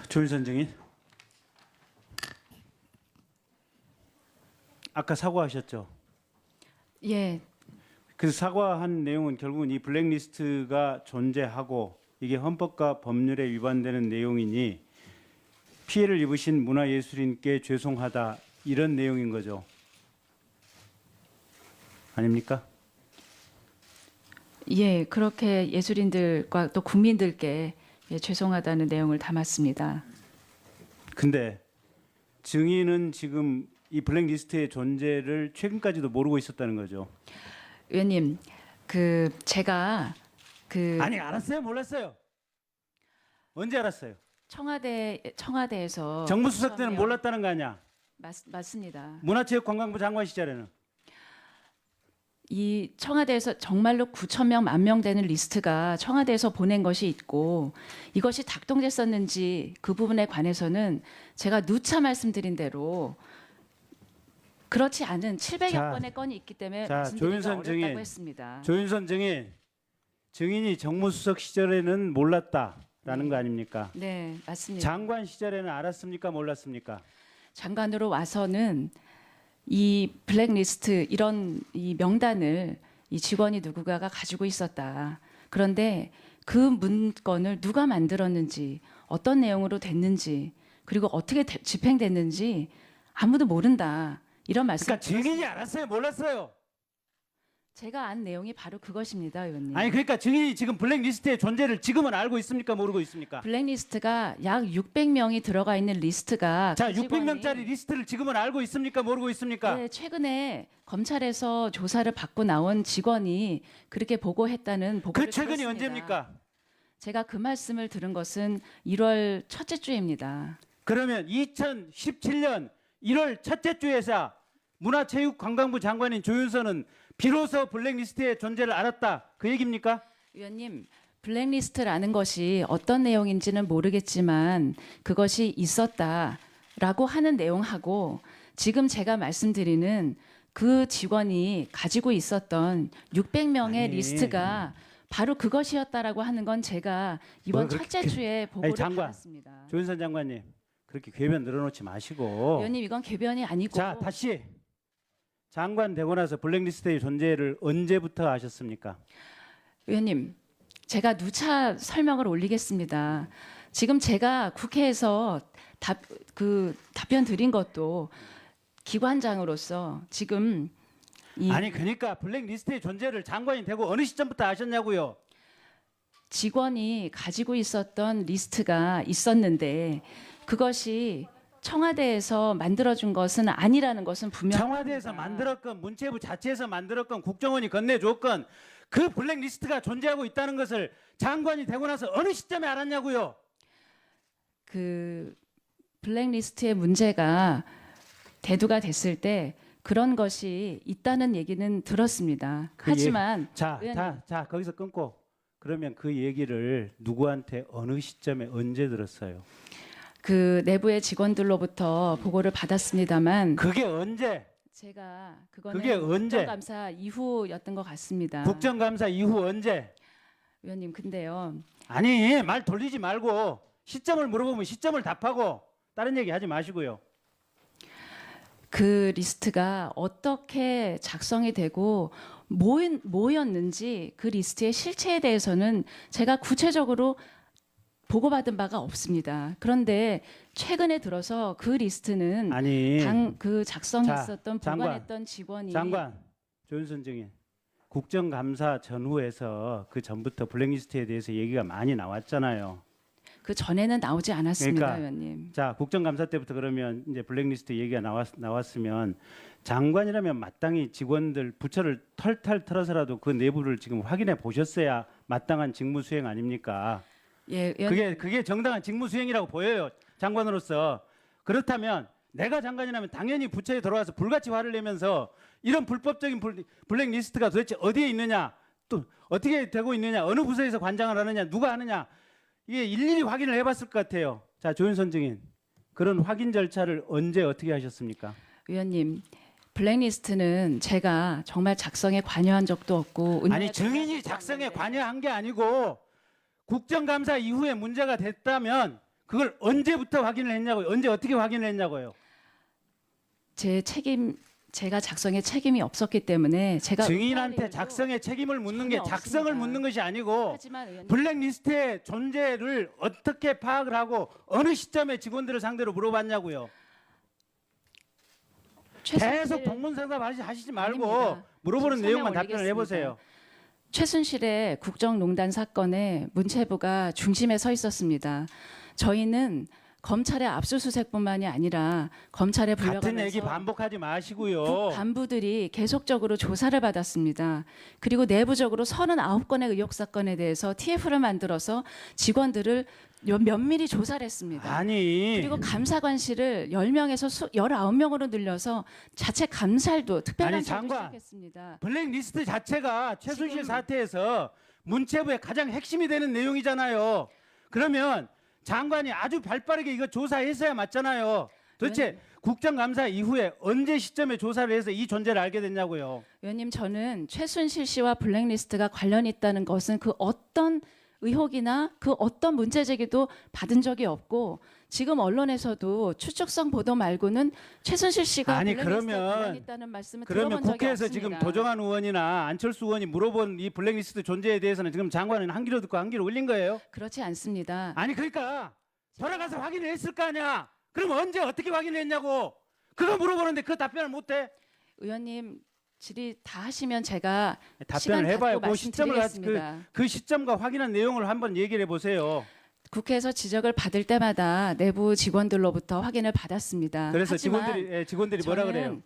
조윤선 증인. 아까 사과하셨죠? 예, 그 사과한 내용은 결국은 이 블랙리스트가 존재하고 이게 헌법과 법률에 위반되는 내용이니 피해를 입으신 문화예술인께 죄송하다 이런 내용인 거죠. 아닙니까? 예, 그렇게 예술인들과 또 국민들께 예, 죄송하다는 내용을 담았습니다. 근데 증인은 지금 이 블랙리스트의 존재를 최근까지도 모르고 있었다는 거죠. 의원님, 제가 아니 알았어요, 몰랐어요? 언제 알았어요? 청와대에서 정무수석 때는 구천명- 몰랐다는 거 아니야? 맞습니다. 문화체육관광부 장관 시절에는. 이 청와대에서 정말로 9천 명, 1만 명 되는 리스트가 청와대에서 보낸 것이 있고 이것이 작동됐었는지 그 부분에 관해서는 제가 누차 말씀드린 대로 그렇지 않은 700여 건의 건이 있기 때문에 자, 말씀드리기가 조윤선 어렵다고 증인. 했습니다. 조윤선 증인이 정무수석 시절에는 몰랐다라는 거 아닙니까? 네, 맞습니다. 장관 시절에는 알았습니까? 몰랐습니까? 장관으로 와서는 이 블랙리스트 이런 이 명단을 이 직원이 누구가가 가지고 있었다. 그런데 그 문건을 누가 만들었는지 어떤 내용으로 됐는지 그리고 어떻게 집행됐는지 아무도 모른다. 이런 말씀. 그러니까 증인이 알았어요, 몰랐어요? 제가 안 내용이 바로 그것입니다, 의원님. 아니 그러니까 증인이 지금 블랙리스트의 존재를 지금은 알고 있습니까? 모르고 있습니까? 블랙리스트가 약 600명이 들어가 있는 리스트가 자, 그 직원이 600명짜리 리스트를 지금은 알고 있습니까? 모르고 있습니까? 네, 최근에 검찰에서 조사를 받고 나온 직원이 그렇게 보고했다는 보고를 그 최근이 들었습니다. 언제입니까? 제가 그 말씀을 들은 것은 1월 첫째 주입니다. 그러면 2017년 1월 첫째 주에서 문화체육관광부 장관인 조윤선은 비로소 블랙리스트의 존재를 알았다. 그 얘기입니까? 위원님, 블랙리스트라는 것이 어떤 내용인지는 모르겠지만 그것이 있었다라고 하는 내용하고 지금 제가 말씀드리는 그 직원이 가지고 있었던 600명의 아니. 리스트가 바로 그것이었다라고 하는 건 제가 이번 뭘 그렇게 첫째 주에 보고를 장관. 받았습니다. 조윤선 장관님 그렇게 궤변 늘어놓지 마시고 위원님, 이건 궤변이 아니고 자 다시 장관 되고 나서 블랙리스트의 존재를 언제부터 아셨습니까? 위원님, 제가 누차 설명을 올리겠습니다. 지금 제가 국회에서 답변 드린 것도 기관장으로서 지금 아니 그러니까 블랙리스트의 존재를 장관이 되고 어느 시점부터 아셨냐고요? 직원이 가지고 있었던 리스트가 있었는데 그것이 청와대에서 만들어준 것은 아니라는 것은 분명합니다. 청와대에서 만들었건 문체부 자체에서 만들었건 국정원이 건네줬건 그 블랙리스트가 존재하고 있다는 것을 장관이 되고 나서 어느 시점에 알았냐고요? 그 블랙리스트의 문제가 대두가 됐을 때 그런 것이 있다는 얘기는 들었습니다. 하지만 자 의원님, 거기서 끊고 그러면 그 얘기를 누구한테 어느 시점에 언제 들었어요? 그 내부의 직원들로부터 보고를 받았습니다만 그게 언제? 제가 그거는 그게 언제? 국정감사 이후였던 것 같습니다. 국정감사 이후 언제? 위원님, 근데요. 아니 말 돌리지 말고 시점을 물어보면 시점을 답하고 다른 얘기 하지 마시고요. 그 리스트가 어떻게 작성이 되고 뭐였는지 그 리스트의 실체에 대해서는 제가 구체적으로 보고받은 바가 없습니다. 그런데 최근에 들어서 그 리스트는 아니 그 작성했었던 장관, 보관했던 직원이 장관 조윤선 증인 국정감사 전후에서 그 전부터 블랙리스트에 대해서 얘기가 많이 나왔잖아요. 그 전에는 나오지 않았습니다, 그러니까, 의원님. 자 국정감사 때부터 그러면 이제 블랙리스트 얘기가 나왔으면 장관이라면 마땅히 직원들 부처를 털털 털어서라도 그 내부를 지금 확인해 보셨어야 마땅한 직무 수행 아닙니까? 예, 의원님. 그게 정당한 직무 수행이라고 보여요. 장관으로서. 그렇다면 내가 장관이라면 당연히 부처에 들어와서 불같이 화를 내면서 이런 불법적인 블랙리스트가 도대체 어디에 있느냐, 또 어떻게 되고 있느냐, 어느 부서에서 관장을 하느냐, 누가 하느냐, 이게 일일이 확인을 해봤을 것 같아요. 자, 조윤선 증인, 그런 확인 절차를 언제 어떻게 하셨습니까? 위원님, 블랙리스트는 제가 정말 작성에 관여한 적도 없고 아니 증인이 작성에 관여한 게 아니고 국정감사 이후에 문제가 됐다면 그걸 언제부터 확인을 했냐고요. 언제 어떻게 확인을 했냐고요. 제가 작성에 책임이 없었기 때문에 제가 증인한테 의뢰를 작성의 책임을 묻는 게 전혀 작성을 없습니다. 묻는 것이 아니고 하지만 의원님, 블랙리스트의 존재를 어떻게 파악을 하고 어느 시점에 직원들을 상대로 물어봤냐고요. 계속 동문상담 하시지 말고 아닙니다. 물어보는 지금 내용만 설명 답변을 해보세요. 최순실의 국정농단 사건에 문체부가 중심에 서 있었습니다. 저희는 검찰의 압수수색뿐만이 아니라 검찰에 같은 얘기 불려가면서 반복하지 마시고요. 국 간부들이 계속적으로 조사를 받았습니다. 그리고 내부적으로 39건의 의혹 사건에 대해서 TF를 만들어서 직원들을 면밀히 조사를 했습니다. 아니 그리고 감사관실을 10명에서 19명으로 늘려서 자체 감찰도 아니, 특별감찰도 장관. 시작했습니다. 블랙리스트 자체가 최순실 지금- 사태에서 문체부의 가장 핵심이 되는 내용이잖아요. 그러면 장관이 아주 발빠르게 이거 조사했어야 맞잖아요. 도대체 국정감사 이후에 언제 시점에 조사를 해서 이 존재를 알게 됐냐고요. 의원님, 저는 최순실 씨와 블랙리스트가 관련이 있다는 것은 그 어떤 의혹이나 그 어떤 문제 제기도 받은 적이 없고 지금 언론에서도 추측성 보도 말고는 최순실 씨가 아니, 블랙리스트에 그러면- 관련 있다는 말씀을 그러면 들어본 적이 국회에서 없습니다. 지금 도정환 의원이나 안철수 의원이 물어본 이 블랙리스트 존재에 대해서는 지금 장관은 한 귀로 듣고 한 귀로 울린 거예요? 그렇지 않습니다. 아니 그러니까 돌아가서 확인을 했을 거 아니야. 그럼 언제 어떻게 확인을 했냐고. 그거 물어보는데 그 답변을 못해. 의원님, 질의 다 하시면 제가 답변을 시간 해봐요. 갖고 그 시점을 말씀드리겠습니다. 그 시점과 확인한 내용을 한번 얘기를 해보세요. 국회에서 지적을 받을 때마다 내부 직원들로부터 확인을 받았습니다. 그래서 하지만 직원들이 뭐라 저는 그래요?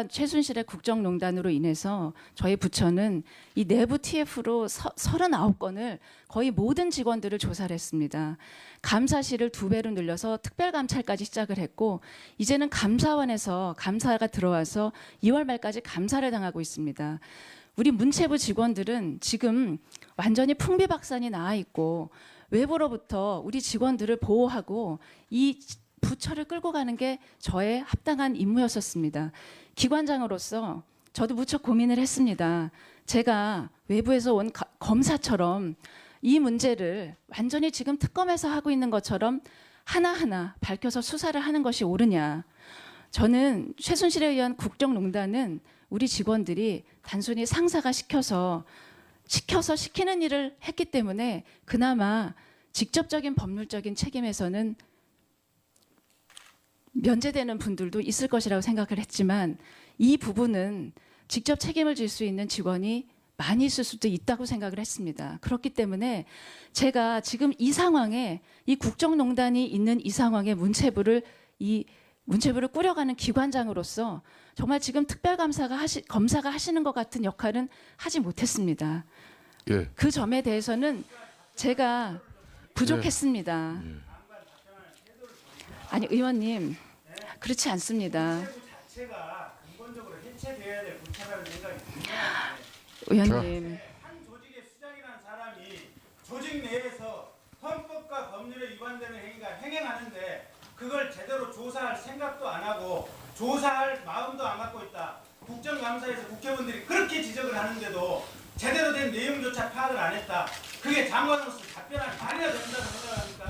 최순실의 국정농단으로 인해서 저희 부처는 이 내부 TF로 39건을 거의 모든 직원들을 조사를 했습니다. 감사실을 2배로 늘려서 특별감찰까지 시작을 했고 이제는 감사원에서 감사가 들어와서 2월 말까지 감사를 당하고 있습니다. 우리 문체부 직원들은 지금 완전히 풍비박산이 나와 있고 외부로부터 우리 직원들을 보호하고 이 부처를 끌고 가는 게 저의 합당한 임무였었습니다. 기관장으로서 저도 무척 고민을 했습니다. 제가 외부에서 온 검사처럼 이 문제를 완전히 지금 특검에서 하고 있는 것처럼 하나하나 밝혀서 수사를 하는 것이 옳으냐. 저는 최순실에 의한 국정농단은 우리 직원들이 단순히 상사가 시켜서 시키는 일을 했기 때문에 그나마 직접적인 법률적인 책임에서는 면제되는 분들도 있을 것이라고 생각을 했지만 이 부분은 직접 책임을 질 수 있는 직원이 많이 있을 수도 있다고 생각을 했습니다. 그렇기 때문에 제가 지금 이 상황에 이 국정농단이 있는 이 상황에 문체부를 꾸려가는 기관장으로서 정말 지금 검사가 하시는 것 같은 역할은 하지 못했습니다. 예. 그 점에 대해서는 제가 부족했습니다. 아니 의원님, 그렇지 않습니다. 문체부 자체가 근본적으로 해체돼야 될 부처라는 생각이 듭니다. 의원님, 한 조직의 수장이라는 사람이 조직 내에서 헌법과 법률에 위반되는 행위가 행행하는데 그걸 제대로 조사할 생각도 안 하고 조사할 마음도 안 갖고 있다. 국정감사에서 국회의원들이 그렇게 지적을 하는데도 제대로 된 내용조차 파악을 안 했다. 그게 장관으로서 답변할 말이나 된다고 생각합니까?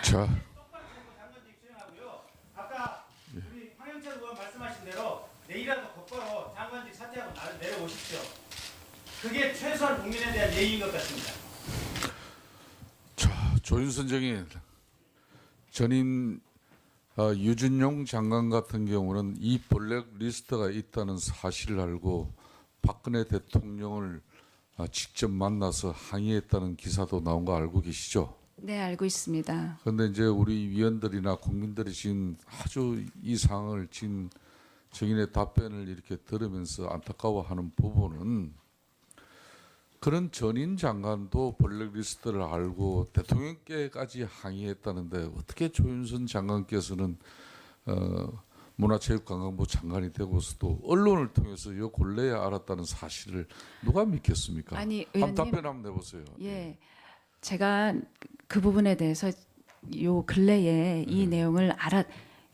자, 장관직 수행하고요. 아까 우리 황영찬 의원 말씀하신 대로 내일이라도 곧바로 장관직 사퇴하고 내려오십시오. 그게 최소한 국민에 대한 예의인 것 같습니다. 자, 조윤선 정인 전임 유준용 장관 같은 경우는 이 블랙리스트가 있다는 사실을 알고 박근혜 대통령을 직접 만나서 항의했다는 기사도 나온 거 알고 계시죠? 네, 알고 있습니다. 그런데 이제 우리 위원들이나 국민들이 지금 아주 이 상황을 지금 정인의 답변을 이렇게 들으면서 안타까워하는 부분은 그런 전임 장관도 블랙리스트를 알고 대통령께까지 항의했다는데 어떻게 조윤선 장관께서는 문화체육관광부 장관이 되고서도 언론을 통해서 이 근래에 알았다는 사실을 누가 믿겠습니까? 아니, 한번 의원님. 답변 한번 내보세요. 예, 제가 그 부분에 대해서 요 근래에 이 내용을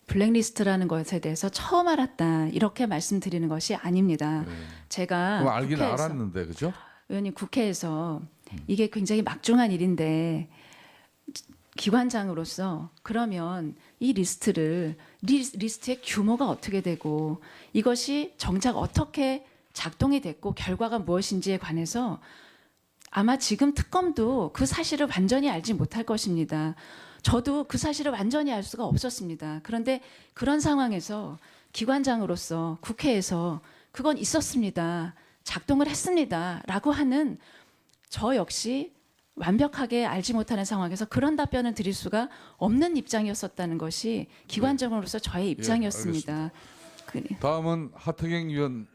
블랙리스트라는 것에 대해서 처음 알았다 이렇게 말씀드리는 것이 아닙니다. 제가 그럼 알긴 국회에서, 알았는데 그죠? 의원님 국회에서 이게 굉장히 막중한 일인데 기관장으로서 그러면 이 리스트의 규모가 어떻게 되고 이것이 정작 어떻게 작동이 됐고 결과가 무엇인지에 관해서 아마 지금 특검도 그 사실을 완전히 알지 못할 것입니다. 저도 그 사실을 완전히 알 수가 없었습니다. 그런데 그런 상황에서 기관장으로서 국회에서 그건 있었습니다. 작동을 했습니다. 라고 하는 저 역시 완벽하게 알지 못하는 상황에서 그런 답변을 드릴 수가 없는 입장이었었다는 것이 기관장으로서 저의 입장이었습니다. 다음은 하태경 의원.